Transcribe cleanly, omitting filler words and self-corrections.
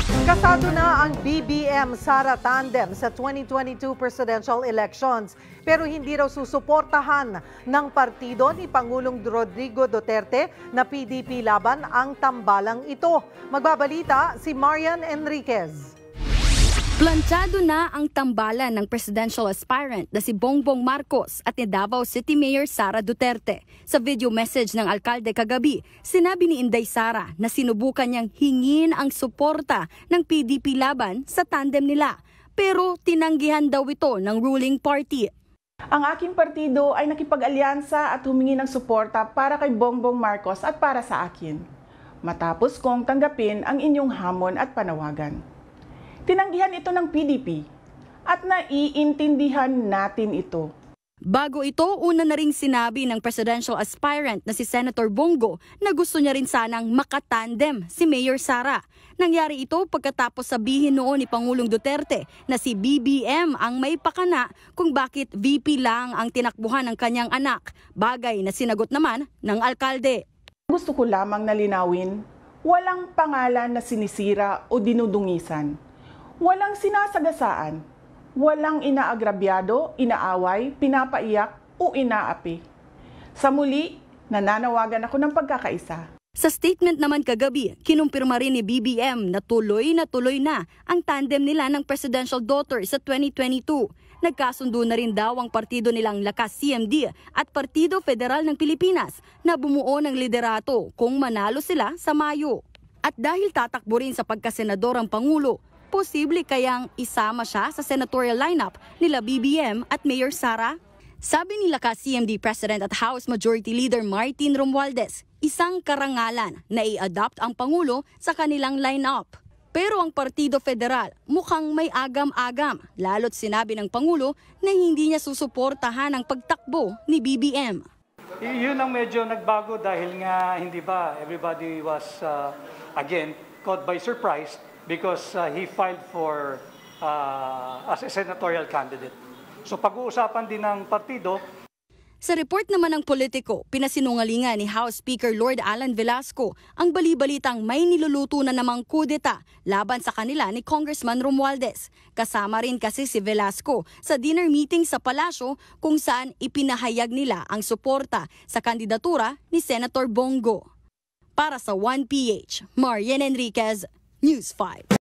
Kasado na ang BBM-Sara tandem sa 2022 presidential elections pero hindi raw susuportahan ng partido ni Pangulong Rodrigo Duterte na PDP laban ang tambalang ito. Magbabalita si Marian Enriquez. Planchado na ang tambalan ng presidential aspirant na si Bongbong Marcos at ni Davao City Mayor Sara Duterte. Sa video message ng alkalde kagabi, sinabi ni Inday Sara na sinubukan niyang hingin ang suporta ng PDP laban sa tandem nila. Pero tinanggihan daw ito ng ruling party. Ang aking partido ay nakipag-alyansa at humingi ng suporta para kay Bongbong Marcos at para sa akin. Matapos kong tanggapin ang inyong hamon at panawagan. Tinanggihan ito ng PDP at naiintindihan natin ito. Bago ito, una na ring sinabi ng presidential aspirant na si Senator Bongo na gusto niya rin sanang makatandem si Mayor Sara. Nangyari ito pagkatapos sabihin noon ni Pangulong Duterte na si BBM ang may pakana kung bakit VP lang ang tinakbuhan ng kanyang anak, bagay na sinagot naman ng alkalde. Gusto ko lamang nalinawin, walang pangalan na sinisira o dinudungisan. Walang sinasagasaan, walang inaagrabyado, inaaway, pinapaiyak o inaapi. Sa muli, nananawagan ako ng pagkakaisa. Sa statement naman kagabi, kinumpirma rin ni BBM na tuloy na ang tandem nila ng presidential daughter sa 2022. Nagkasundo na rin daw ang partido nilang Lakas CMD at Partido Federal ng Pilipinas na bumuo ng liderato kung manalo sila sa Mayo. At dahil tatakbo rin sa pagkasenador ang Pangulo, posible kayang isama siya sa senatorial lineup nila BBM at Mayor Sara? Sabi ni Lakas CMD President at House Majority Leader Martin Romualdez, isang karangalan na i-adopt ang Pangulo sa kanilang lineup. Pero ang Partido Federal mukhang may agam-agam, lalo't sinabi ng Pangulo na hindi niya susuportahan ang pagtakbo ni BBM. Yun ang medyo nagbago dahil nga hindi ba everybody was again caught by surprise because he filed for as a senatorial candidate. So pag-uusapan din ng partido. Sa report naman ng Politico, pinasinungalingan ni House Speaker Lord Alan Velasco ang bali-balitang may niluluto na namang kudeta laban sa kanila ni Congressman Romualdez. Kasama rin kasi si Velasco sa dinner meeting sa palasyo kung saan ipinahayag nila ang suporta sa kandidatura ni Senator Bongo. Para sa 1PH, Marian Enriquez, News 5.